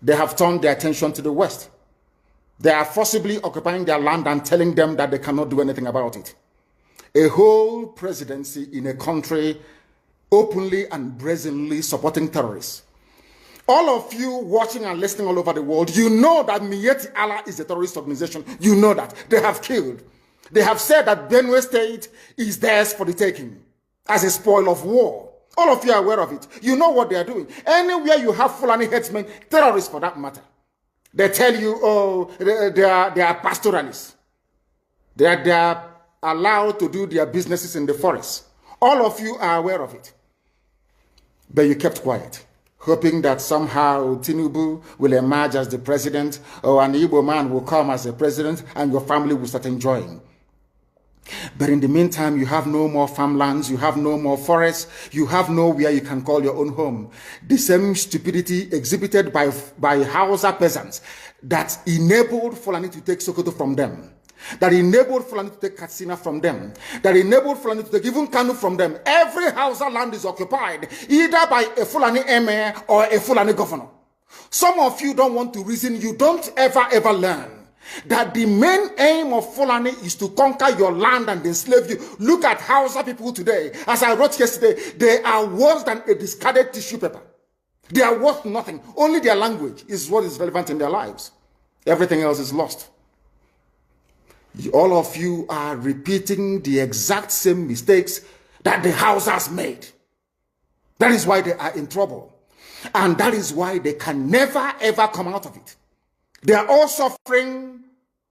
They have turned their attention to the West. They are forcibly occupying their land and telling them that they cannot do anything about it. A whole presidency in a country openly and brazenly supporting terrorists. All of you watching and listening all over the world, you know that Miyetti Allah is a terrorist organization. You know that. They have killed. They have said that Benue State is theirs for the taking as a spoil of war. All of you are aware of it. You know what they are doing. Anywhere you have Fulani headsmen, terrorists for that matter, they tell you, oh, they are pastoralists. They are allowed to do their businesses in the forest. All of you are aware of it. But you kept quiet, hoping that somehow Tinubu will emerge as the president, or an Igbo man will come as the president, and your family will start enjoying. But in the meantime, you have no more farmlands, you have no more forests, you have nowhere you can call your own home. The same stupidity exhibited by Hausa peasants that enabled Fulani to take Sokoto from them, that enabled Fulani to take Katsina from them, that enabled Fulani to take even Kanu from them. Every Hausa land is occupied either by a Fulani emir or a Fulani governor. Some of you don't want to reason, you don't ever learn that the main aim of Fulani is to conquer your land and enslave you. Look at Hausa people today. As I wrote yesterday, they are worse than a discarded tissue paper. They are worth nothing. Only their language is what is relevant in their lives. Everything else is lost. All of you are repeating the exact same mistakes that the Hausas made. That is why they are in trouble. And that is why they can never ever come out of it. They are all suffering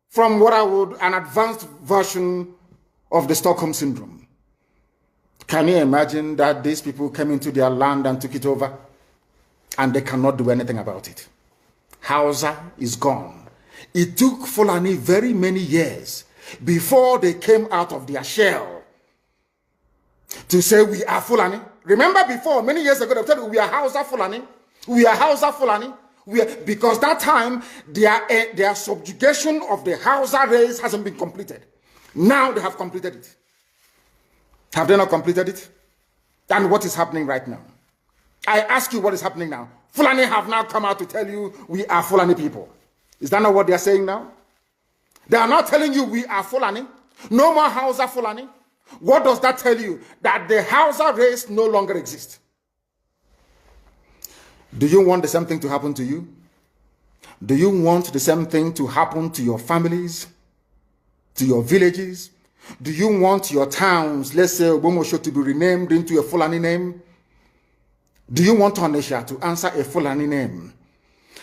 from what I would, an advanced version of the Stockholm Syndrome. Can you imagine that these people came into their land and took it over and they cannot do anything about it? Hausa is gone. It took Fulani very many years before they came out of their shell to say we are Fulani. Remember before, many years ago, they said we are Hausa Fulani. We are Hausa Fulani. Because that time, their subjugation of the Hausa race hasn't been completed. Now they have completed it. Have they not completed it? And what is happening right now? I ask you what is happening now. Fulani have now come out to tell you we are Fulani people. Is that not what they are saying now? They are not telling you we are Fulani. No more Hausa Fulani. What does that tell you? That the Hausa race no longer exists. Do you want the same thing to happen to you? Do you want the same thing to happen to your families, to your villages? Do you want your towns, let's say Obomosho, to be renamed into a Fulani name? Do you want Onisha to answer a Fulani name?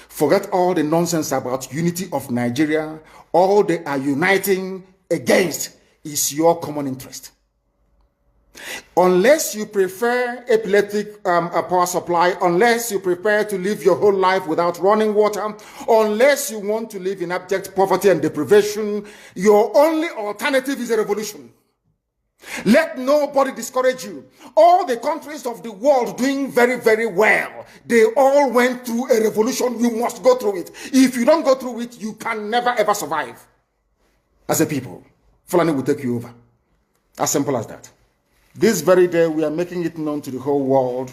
Forget all the nonsense about unity of Nigeria. All they are uniting against is your common interest. Unless you prefer epileptic power supply, unless you prepare to live your whole life without running water, unless you want to live in abject poverty and deprivation, your only alternative is a revolution. Let nobody discourage you. All the countries of the world doing very well, they all went through a revolution. You must go through it. If you don't go through it, you can never ever survive as a people. Fulani will take you over. As simple as that. This very day, we are making it known to the whole world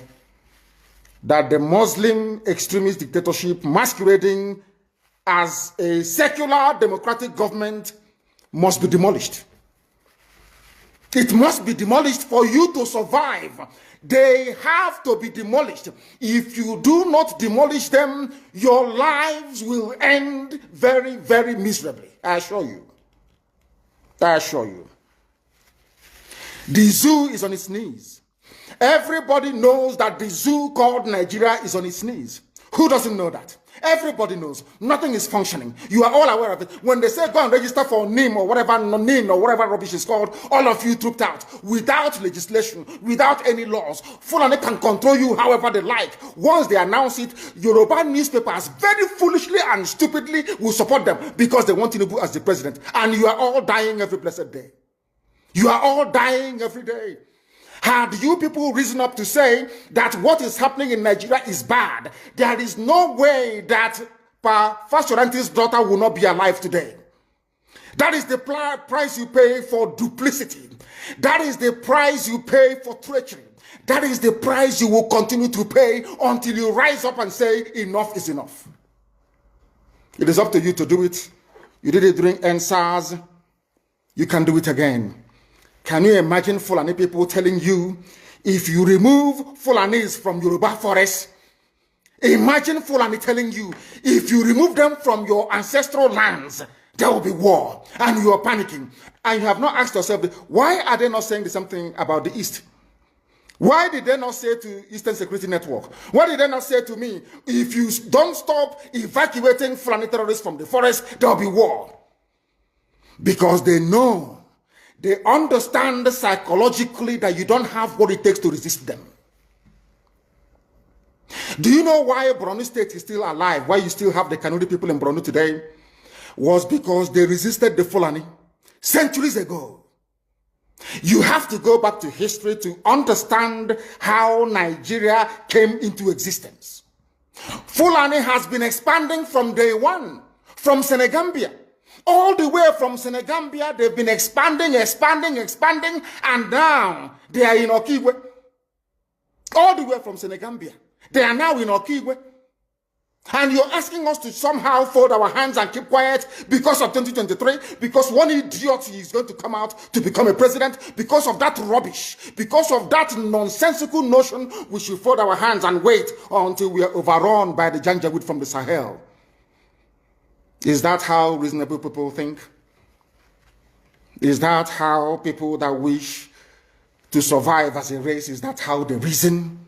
that the Muslim extremist dictatorship masquerading as a secular democratic government must be demolished. It must be demolished for you to survive. They have to be demolished. If you do not demolish them, your lives will end very miserably. I assure you. I assure you. The zoo is on its knees. Everybody knows that the zoo called Nigeria is on its knees. Who doesn't know that? Everybody knows. Nothing is functioning. You are all aware of it. When they say go and register for NIM or whatever, NIN or whatever rubbish is called, all of you trooped out. Without legislation, without any laws. Fulani can control you however they like. Once they announce it, Yoruba newspapers very foolishly and stupidly will support them because they want Tinubu as the president. And you are all dying every blessed day. You are all dying every day. Had you people risen up to say that what is happening in Nigeria is bad, there is no way that Fashoranti's daughter will not be alive today. That is the price you pay for duplicity. That is the price you pay for treachery. That is the price you will continue to pay until you rise up and say enough is enough. It is up to you to do it. You did it during NSAS. You can do it again. Can you imagine Fulani people telling you, if you remove Fulanis from Yoruba forest, imagine Fulani telling you, if you remove them from your ancestral lands, there will be war, and you are panicking. And you have not asked yourself, why are they not saying the same thing about the East? Why did they not say to Eastern Security Network? Why did they not say to me, if you don't stop evacuating Fulani terrorists from the forest, there will be war? Because they know, they understand psychologically that you don't have what it takes to resist them. Do you know why Borno State is still alive? Why you still have the Kanu people in Borno today? Was because they resisted the Fulani centuries ago. You have to go back to history to understand how Nigeria came into existence. Fulani has been expanding from day one, from Senegambia. All the way from Senegambia, they've been expanding, and now they are in Okigwe. All the way from Senegambia. They are now in Okigwe. And you're asking us to somehow fold our hands and keep quiet because of 2023, because one idiot is going to come out to become a president, because of that rubbish, because of that nonsensical notion, we should fold our hands and wait until we are overrun by the Janjaweed from the Sahel. Is that how reasonable people think? Is that how people that wish to survive as a race, is that how they reason?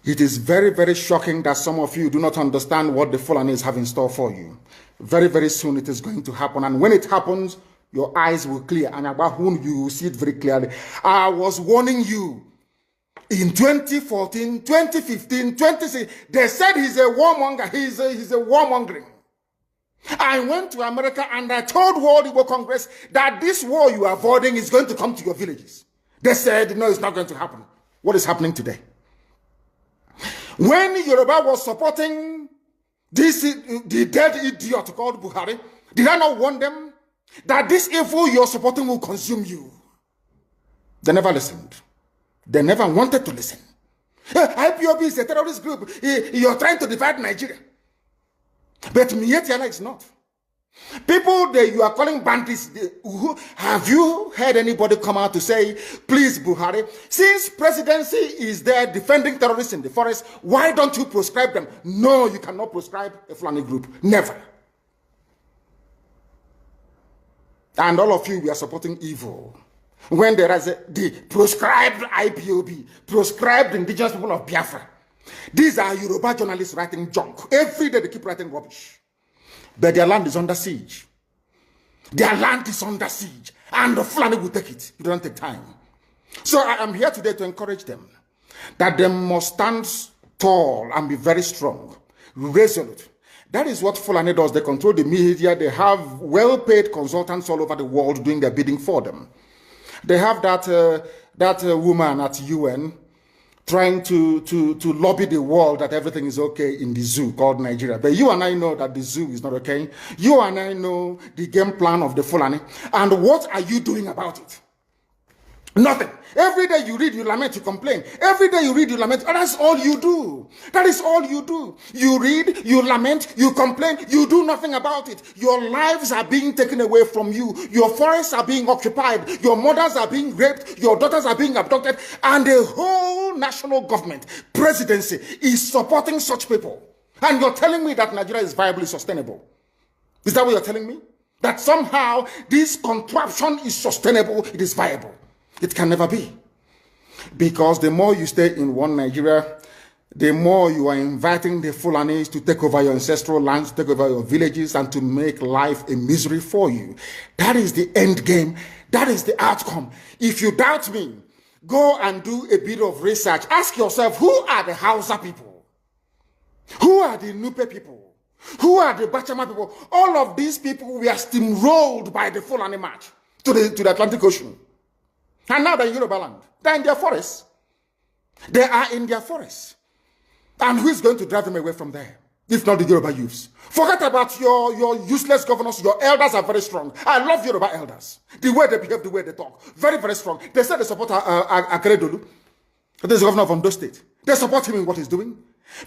It is very, very shocking that some of you do not understand what the Fulanis have in store for you. Very, very soon it is going to happen. And when it happens, your eyes will clear. And about whom you will see it very clearly. I was warning you. In 2014, 2015, 2016, they said he's a warmonger. He's a warmongering. I went to America and I told World Igbo Congress that this war you are avoiding is going to come to your villages. They said, no, it's not going to happen. What is happening today? When Yoruba was supporting the dead idiot called Buhari, did I not warn them that this evil you're supporting will consume you? They never listened. They never wanted to listen. IPOB is a terrorist group. You're trying to divide Nigeria. But Mietiala is not. People that you are calling bandits, have you heard anybody come out to say, please Buhari, since presidency is there defending terrorists in the forest, why don't you proscribe them? No, you cannot proscribe a Fulani group. Never. And all of you, we are supporting evil. When there is the proscribed IPOB, proscribed indigenous people of Biafra. These are Yoruba journalists writing junk. Every day they keep writing rubbish. But their land is under siege. Their land is under siege. And the Fulani will take it. It doesn't take time. So I am here today to encourage them that they must stand tall and be very strong, resolute. That is what Fulani does. They control the media. They have well-paid consultants all over the world doing their bidding for them. They have that woman at UN trying to lobby the world that everything is okay in the zoo called Nigeria. But you and I know that the zoo is not okay. You and I know the game plan of the Fulani. And what are you doing about it? Nothing. Every day you read, you lament, you complain. Every day you read, you lament. And that's all you do. That is all you do. You read, you lament, you complain, you do nothing about it. Your lives are being taken away from you. Your forests are being occupied. Your mothers are being raped. Your daughters are being abducted. And the whole national government, presidency, is supporting such people. And you're telling me that Nigeria is viably sustainable. Is that what you're telling me? That somehow this contraption is sustainable, it is viable. It can never be. Because the more you stay in one Nigeria, the more you are inviting the Fulanis to take over your ancestral lands, to take over your villages, and to make life a misery for you. That is the end game. That is the outcome. If you doubt me, go and do a bit of research. Ask yourself, who are the Hausa people? Who are the Nupe people? Who are the Bachama people? All of these people were steamrolled by the Fulani march to the Atlantic Ocean. And now they're in Yoruba land. They're in their forests. They are in their forests. And who is going to drive them away from there? If not the Yoruba youths. Forget about your useless governors. Your elders are very strong. I love Yoruba elders. The way they behave, the way they talk. Very, very strong. They said they support Akeredolu. This is the governor of Ondo State. They support him in what he's doing.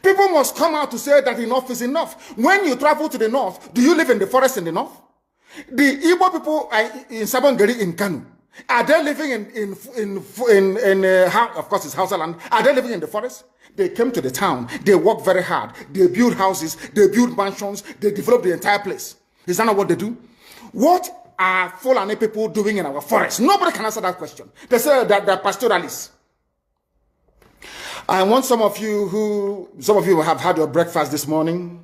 People must come out to say that enough is enough. When you travel to the north, do you live in the forest in the north? The Igbo people in Sabongeri in Kanu, are they living of course it's Hausa land, are they living in the forest? They came to the town, they work very hard, they build houses, they build mansions, they develop the entire place. Is that not what they do? What are Fulani people doing in our forest? Nobody can answer that question. They say that they're pastoralists. I want some of you have had your breakfast this morning.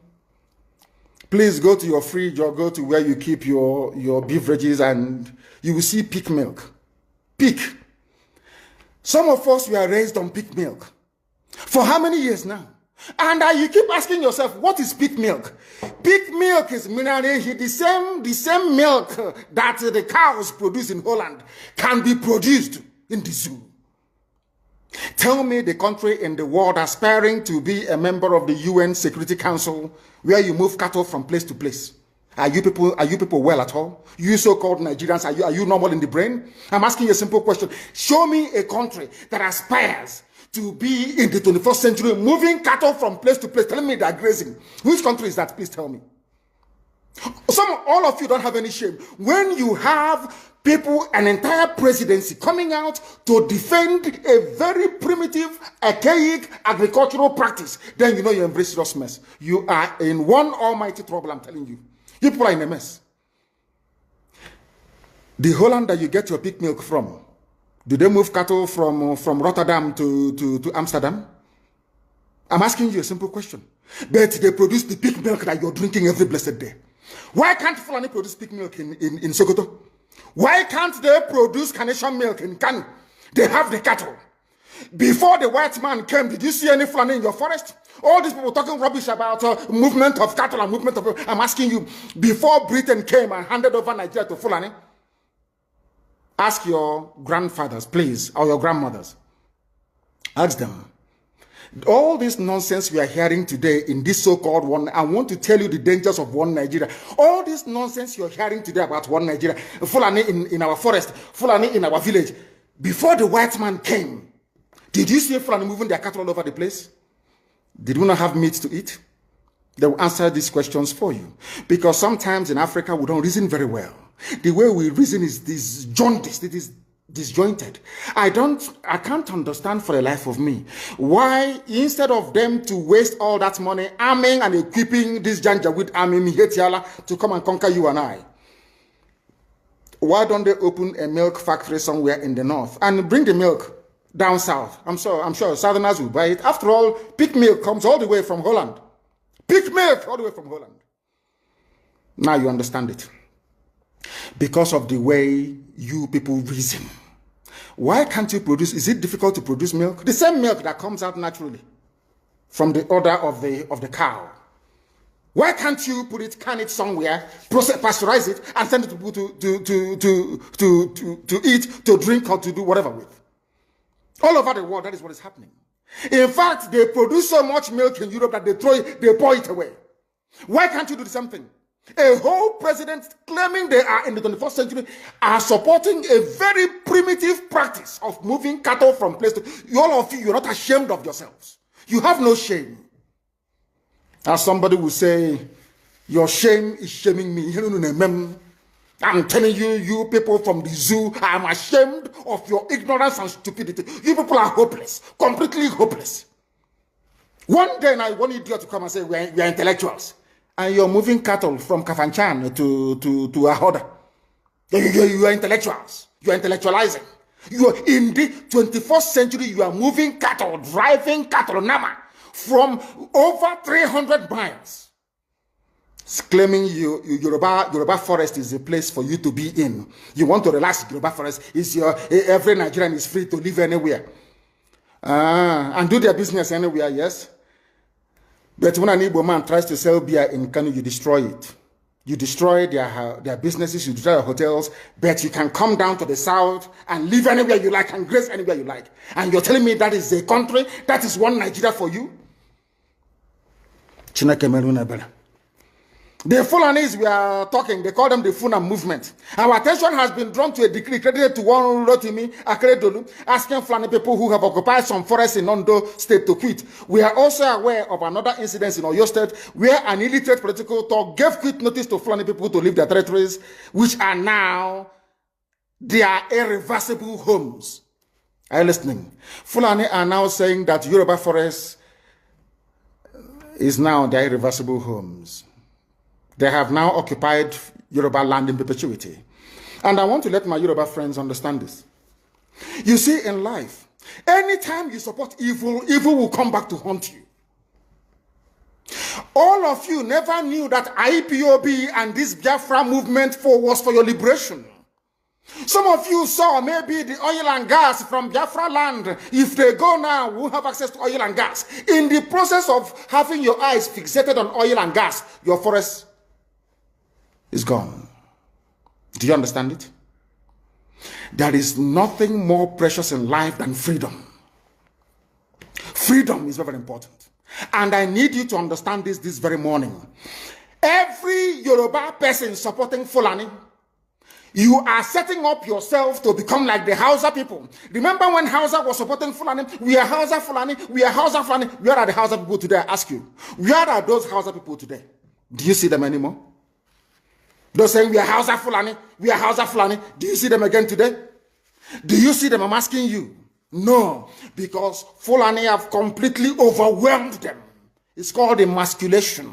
Please go to your fridge or go to where you keep your beverages and you will see pig milk. Pig. Some of us were raised on pig milk. For how many years now? And you keep asking yourself, what is pig milk? Pig milk is the same milk that the cows produce in Holland can be produced in the zoo. Tell me the country in the world aspiring to be a member of the UN Security Council where you move cattle from place to place. Are you people well at all? You so-called Nigerians, are you normal in the brain? I'm asking you a simple question. Show me a country that aspires to be in the 21st century moving cattle from place to place. Telling me they're grazing. Which country is that? Please tell me. All of you don't have any shame. When you have people, an entire presidency coming out to defend a very primitive, archaic agricultural practice, then you know you embrace serious mess. You are in one almighty trouble, I'm telling you. You people are in a mess. The Holland that you get your pig milk from, do they move cattle from Rotterdam to Amsterdam? I'm asking you a simple question. But they produce the pig milk that you're drinking every blessed day. Why can't Fulani produce pig milk in Sokoto? Why can't they produce carnation milk in Kanu? They have the cattle. Before the white man came, did you see any Fulani in your forest? All these people talking rubbish about movement of cattle and movement of... I'm asking you, before Britain came and handed over Nigeria to Fulani, ask your grandfathers, please, or your grandmothers. Ask them. All this nonsense we are hearing today in this so-called one, I want to tell you the dangers of one Nigeria. All this nonsense you're hearing today about one Nigeria, Fulani in our forest, Fulani in our village. Before the white man came, did you see Fulani moving their cattle all over the place? Did we not have meat to eat? They will answer these questions for you. Because sometimes in Africa, we don't reason very well. The way we reason is this jaundiced, it is disjointed. I can't understand for the life of me why instead of them to waste all that money arming and equipping this Janjaweed army Mihetiala to come and conquer you and I, why don't they open a milk factory somewhere in the north and bring the milk down south? I'm sure Southerners will buy it. After all, pig milk comes all the way from Holland. Pig milk all the way from Holland. Now you understand it. Because of the way you people reason. Why can't you produce? Is it difficult to produce milk? The same milk that comes out naturally from the udder of the cow. Why can't you put it, can it somewhere, pasteurize it, and send it to people to eat, to drink, or to do whatever with? All over the world, that is what is happening. In fact, they produce so much milk in Europe that they pour it away. Why can't you do the same thing? A whole president claiming they are in the 21st century are supporting a very primitive practice of moving cattle from place to... All of you, you're not ashamed of yourselves. You have no shame. As somebody will say, your shame is shaming me. I'm telling you, you people from the zoo, I'm ashamed of your ignorance and stupidity. You people are hopeless, completely hopeless. One day I want idiot to come and say, we are intellectuals. And you're moving cattle from Kafanchan to Ahoda. You are intellectuals. You are intellectualizing. You are in the 21st century, you are moving cattle, driving cattle, Nama, from over 300 miles. It's claiming Yoruba forest is a place for you to be in. You want to relax, Yoruba forest is every Nigerian is free to live anywhere. And do their business anywhere, yes. But when an Igbo man tries to sell beer in Kanu, you destroy it. You destroy their businesses, you destroy their hotels, but you can come down to the south and live anywhere you like and graze anywhere you like. And you're telling me that is a country, that is one Nigeria for you? The Fulanis we are talking, they call them the Funa movement. Our attention has been drawn to a decree credited to one Rotimi Akeredolu, asking Fulani people who have occupied some forests in Ondo State to quit. We are also aware of another incident in Oyo State where an illiterate political talk gave quit notice to Fulani people to leave their territories, which are now their irreversible homes. Are you listening? Fulani are now saying that Yoruba forest is now their irreversible homes. They have now occupied Yoruba land in perpetuity. And I want to let my Yoruba friends understand this. You see, in life, anytime you support evil, evil will come back to haunt you. All of you never knew that IPOB and this Biafra movement was for your liberation. Some of you saw maybe the oil and gas from Biafra land. If they go now, we'll have access to oil and gas. In the process of having your eyes fixated on oil and gas, your forest is gone. Do you understand it? There is nothing more precious in life than freedom. Freedom is very, very important. And I need you to understand this very morning. Every Yoruba person supporting Fulani, you are setting up yourself to become like the Hausa people. Remember when Hausa was supporting Fulani? We are Hausa Fulani, we are Hausa Fulani. Where are the Hausa people today? I ask you. Where are those Hausa people today? Do you see them anymore? Those saying we are Hausa Fulani, we are Hausa Fulani. Do you see them again today? Do you see them? I'm asking you. No, because Fulani have completely overwhelmed them. It's called emasculation.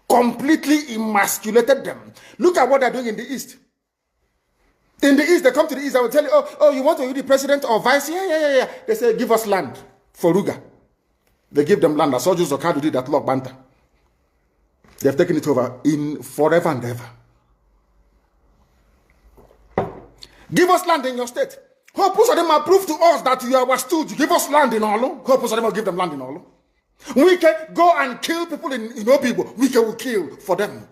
Completely emasculated them. Look at what they're doing in the East. In the East, they come to the East, I will tell you, oh, you want to be the president or vice? Yeah. They say, give us land for Ruga. They give them land. I saw Joseph Kanu did that Lord Banta. They've taken it over in forever and ever. Give us land in your state. Hope of them prove to us that you are our stooge. Give us land in Olo. Hope of them will give them land in Olo. We can go and kill people in Obibo. We can kill for them.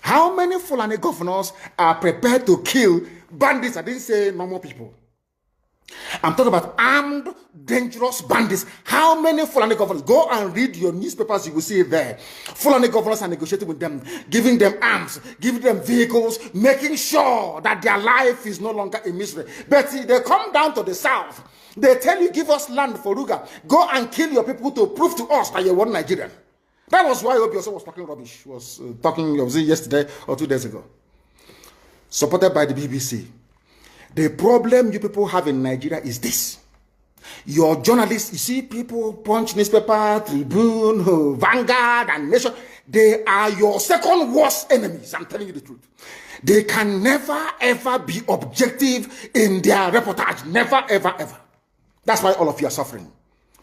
How many Fulani governors are prepared to kill bandits? I didn't say normal people. I'm talking about armed, dangerous bandits. How many Fulani governors? Go and read your newspapers, you will see it there. Fulani governors are negotiating with them, giving them arms, giving them vehicles, making sure that their life is no longer a misery. But see, they come down to the south. They tell you, give us land for Ruga. Go and kill your people to prove to us that you're one Nigerian. That was why Obi also was talking rubbish. Was yesterday or 2 days ago. Supported by the BBC. The problem you people have in Nigeria is this. Your journalists, you see people, Punch newspaper, Tribune, Vanguard, and Nation, they are your second worst enemies. I'm telling you the truth. They can never, ever be objective in their reportage. Never, ever, ever. That's why all of you are suffering.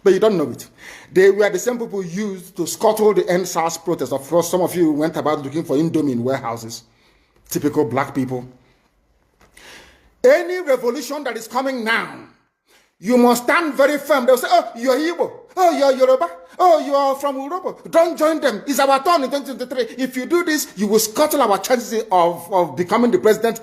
But you don't know it. They were the same people used to scuttle the NSAS protest. Of course, some of you went about looking for Indomie in warehouses. Typical black people. Any revolution that is coming now, you must stand very firm. They'll say, oh, you're Igbo. Oh, you're Yoruba. Oh, you are from Europe. Don't join them. It's our turn in 2023. If you do this, you will scuttle our chances of becoming the president